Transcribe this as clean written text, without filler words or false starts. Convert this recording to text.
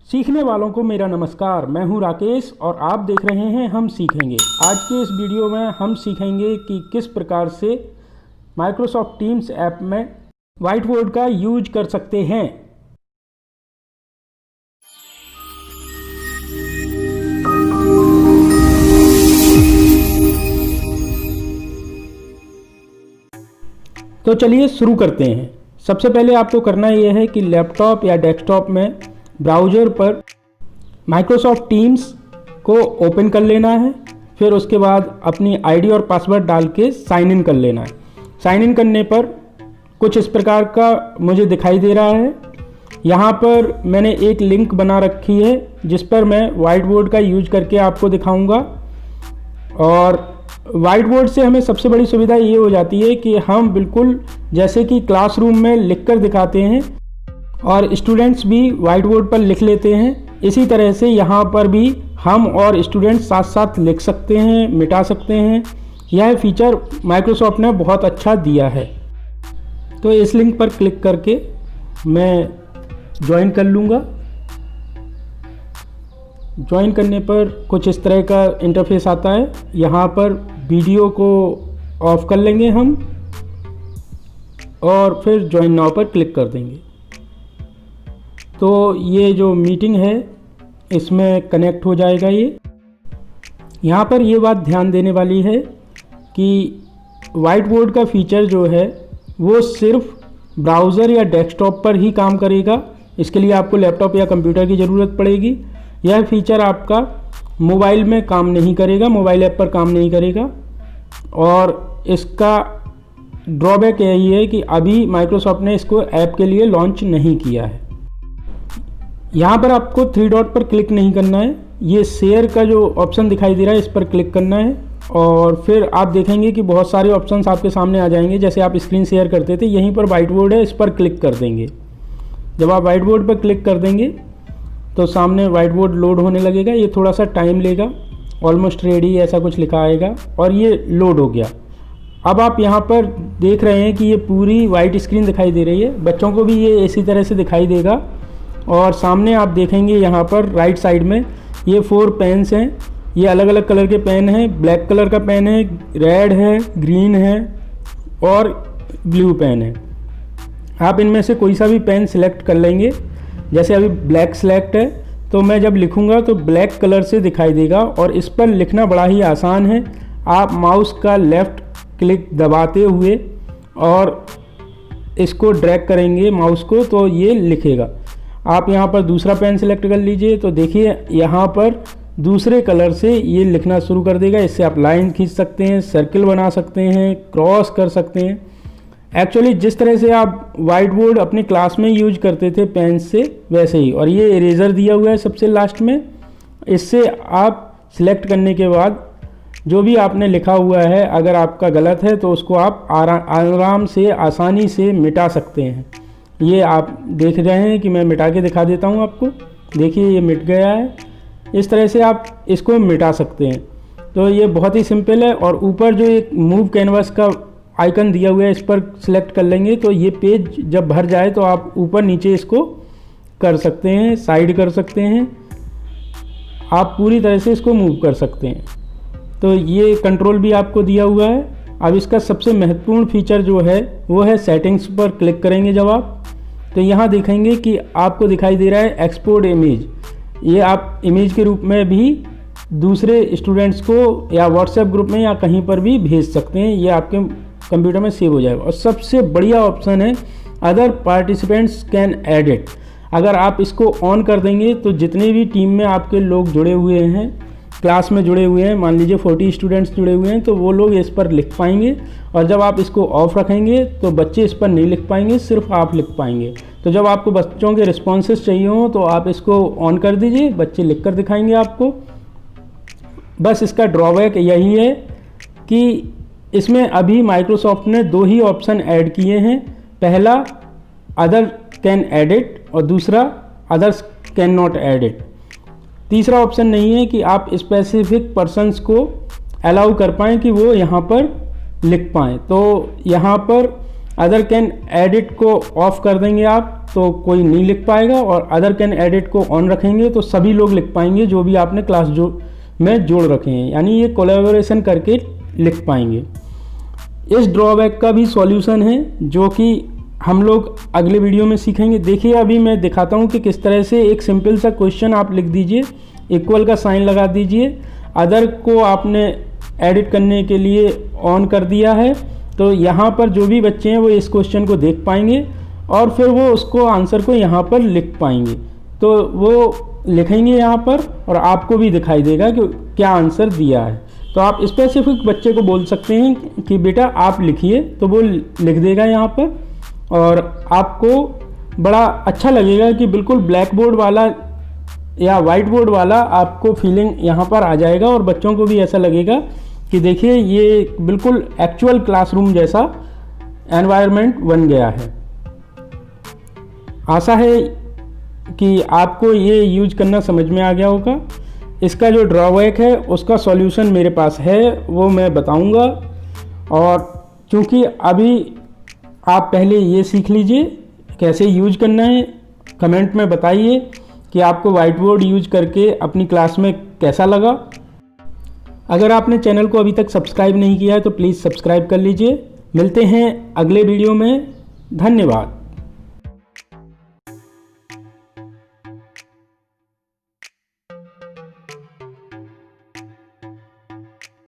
सीखने वालों को मेरा नमस्कार। मैं हूं राकेश और आप देख रहे हैं हम सीखेंगे। आज के इस वीडियो में हम सीखेंगे कि किस प्रकार से माइक्रोसॉफ्ट टीम्स ऐप में व्हाइट बोर्ड का यूज कर सकते हैं। तो चलिए शुरू करते हैं। सबसे पहले आपको करना यह है कि लैपटॉप या डेस्कटॉप में ब्राउज़र पर माइक्रोसॉफ्ट टीम्स को ओपन कर लेना है। फिर उसके बाद अपनी आईडी और पासवर्ड डाल के साइन इन कर लेना है। साइन इन करने पर कुछ इस प्रकार का मुझे दिखाई दे रहा है। यहाँ पर मैंने एक लिंक बना रखी है जिस पर मैं व्हाइट बोर्ड का यूज करके आपको दिखाऊंगा। और व्हाइट बोर्ड से हमें सबसे बड़ी सुविधा ये हो जाती है कि हम बिल्कुल जैसे कि क्लासरूम में लिख कर दिखाते हैं और स्टूडेंट्स भी व्हाइट बोर्ड पर लिख लेते हैं, इसी तरह से यहाँ पर भी हम और स्टूडेंट्स साथ साथ लिख सकते हैं, मिटा सकते हैं। यह फीचर माइक्रोसॉफ्ट ने बहुत अच्छा दिया है। तो इस लिंक पर क्लिक करके मैं ज्वाइन कर लूँगा। ज्वाइन करने पर कुछ इस तरह का इंटरफेस आता है। यहाँ पर वीडियो को ऑफ कर लेंगे हम और फिर ज्वाइन नाउ पर क्लिक कर देंगे। तो ये जो मीटिंग है इसमें कनेक्ट हो जाएगा। ये यहाँ पर ये बात ध्यान देने वाली है कि व्हाइट बोर्ड का फीचर जो है वो सिर्फ ब्राउज़र या डेस्कटॉप पर ही काम करेगा। इसके लिए आपको लैपटॉप या कंप्यूटर की ज़रूरत पड़ेगी। यह फीचर आपका मोबाइल में काम नहीं करेगा, मोबाइल ऐप पर काम नहीं करेगा। और इसका ड्रॉबैक यही है कि अभी माइक्रोसॉफ्ट ने इसको ऐप के लिए लॉन्च नहीं किया है। यहाँ पर आपको 3 डॉट पर क्लिक नहीं करना है। ये शेयर का जो ऑप्शन दिखाई दे रहा है इस पर क्लिक करना है और फिर आप देखेंगे कि बहुत सारे ऑप्शंस आपके सामने आ जाएंगे। जैसे आप स्क्रीन शेयर करते थे, यहीं पर व्हाइट बोर्ड है, इस पर क्लिक कर देंगे। जब आप व्हाइट बोर्ड पर क्लिक कर देंगे तो सामने व्हाइट बोर्ड लोड होने लगेगा। ये थोड़ा सा टाइम लेगा, ऑलमोस्ट रेडी ऐसा कुछ लिखा आएगा और ये लोड हो गया। अब आप यहाँ पर देख रहे हैं कि ये पूरी वाइट स्क्रीन दिखाई दे रही है। बच्चों को भी ये इसी तरह से दिखाई देगा। और सामने आप देखेंगे यहाँ पर राइट साइड में ये 4 पेन्स हैं। ये अलग अलग कलर के पेन हैं। ब्लैक कलर का पेन है, रेड है, ग्रीन है और ब्लू पेन है। आप इनमें से कोई सा भी पेन सिलेक्ट कर लेंगे। जैसे अभी ब्लैक सेलेक्ट है तो मैं जब लिखूंगा तो ब्लैक कलर से दिखाई देगा और इस पर लिखना बड़ा ही आसान है। आप माउस का लेफ़्ट क्लिक दबाते हुए और इसको ड्रैग करेंगे माउस को तो ये लिखेगा। आप यहाँ पर दूसरा पेन सिलेक्ट कर लीजिए तो देखिए यहाँ पर दूसरे कलर से ये लिखना शुरू कर देगा। इससे आप लाइन खींच सकते हैं, सर्किल बना सकते हैं, क्रॉस कर सकते हैं। एक्चुअली जिस तरह से आप व्हाइट बोर्ड अपने क्लास में यूज करते थे पेन से, वैसे ही। और ये इरेज़र दिया हुआ है सबसे लास्ट में। इससे आप सिलेक्ट करने के बाद जो भी आपने लिखा हुआ है अगर आपका गलत है तो उसको आप आराम से आसानी से मिटा सकते हैं। ये आप देख रहे हैं कि मैं मिटा के दिखा देता हूँ आपको। देखिए ये मिट गया है। इस तरह से आप इसको मिटा सकते हैं। तो ये बहुत ही सिंपल है। और ऊपर जो एक मूव कैनवास का आइकन दिया हुआ है इस पर सिलेक्ट कर लेंगे तो ये पेज जब भर जाए तो आप ऊपर नीचे इसको कर सकते हैं, साइड कर सकते हैं। आप पूरी तरह से इसको मूव कर सकते हैं। तो ये कंट्रोल भी आपको दिया हुआ है। अब इसका सबसे महत्वपूर्ण फीचर जो है वो है सेटिंग्स पर क्लिक करेंगे जब आप तो यहाँ देखेंगे कि आपको दिखाई दे रहा है एक्सपोर्ट इमेज। ये आप इमेज के रूप में भी दूसरे स्टूडेंट्स को या व्हाट्सएप ग्रुप में या कहीं पर भी भेज सकते हैं। ये आपके कंप्यूटर में सेव हो जाएगा। और सबसे बढ़िया ऑप्शन है अदर पार्टिसिपेंट्स कैन एडिट। अगर आप इसको ऑन कर देंगे तो जितने भी टीम में आपके लोग जुड़े हुए हैं, क्लास में जुड़े हुए हैं, मान लीजिए 40 स्टूडेंट्स जुड़े हुए हैं, तो वो लोग इस पर लिख पाएंगे। और जब आप इसको ऑफ रखेंगे तो बच्चे इस पर नहीं लिख पाएंगे, सिर्फ आप लिख पाएंगे। तो जब आपको बच्चों के रिस्पॉन्सेस चाहिए हो तो आप इसको ऑन कर दीजिए, बच्चे लिख कर दिखाएंगे आपको। बस इसका ड्रॉबैक यही है कि इसमें अभी माइक्रोसॉफ्ट ने 2 ही ऑप्शन ऐड किए हैं। पहला अदर कैन एडिट और दूसरा अदर्स कैन नॉट एडिट। तीसरा ऑप्शन नहीं है कि आप स्पेसिफिक पर्सन्स को अलाउ कर पाएँ कि वो यहाँ पर लिख पाएँ। तो यहाँ पर अदर कैन एडिट को ऑफ कर देंगे आप तो कोई नहीं लिख पाएगा, और अदर कैन एडिट को ऑन रखेंगे तो सभी लोग लिख पाएंगे जो भी आपने क्लास में जोड़ रखे हैं, यानी ये कोलैबोरेशन करके लिख पाएंगे। इस ड्रॉबैक का भी सॉल्यूशन है जो कि हम लोग अगले वीडियो में सीखेंगे। देखिए अभी मैं दिखाता हूँ कि किस तरह से एक सिंपल सा क्वेश्चन आप लिख दीजिए, इक्वल का साइन लगा दीजिए, अदर को आपने एडिट करने के लिए ऑन कर दिया है, तो यहाँ पर जो भी बच्चे हैं वो इस क्वेश्चन को देख पाएंगे और फिर वो उसको आंसर को यहाँ पर लिख पाएंगे। तो वो लिखेंगे यहाँ पर और आपको भी दिखाई देगा कि क्या आंसर दिया है। तो आप स्पेसिफिक बच्चे को बोल सकते हैं कि बेटा आप लिखिए, तो वो लिख देगा यहाँ पर, और आपको बड़ा अच्छा लगेगा कि बिल्कुल ब्लैक बोर्ड वाला या वाइट बोर्ड वाला आपको फीलिंग यहाँ पर आ जाएगा, और बच्चों को भी ऐसा लगेगा कि देखिए ये बिल्कुल एक्चुअल क्लासरूम जैसा एनवायरनमेंट बन गया है। आशा है कि आपको ये यूज करना समझ में आ गया होगा। इसका जो ड्रॉबैक है उसका सॉल्यूशन मेरे पास है, वो मैं बताऊंगा। और क्योंकि अभी आप पहले ये सीख लीजिए कैसे यूज करना है, कमेंट में बताइए कि आपको वाइट बोर्ड यूज करके अपनी क्लास में कैसा लगा। अगर आपने चैनल को अभी तक सब्सक्राइब नहीं किया है तो प्लीज़ सब्सक्राइब कर लीजिए। मिलते हैं अगले वीडियो में। धन्यवाद।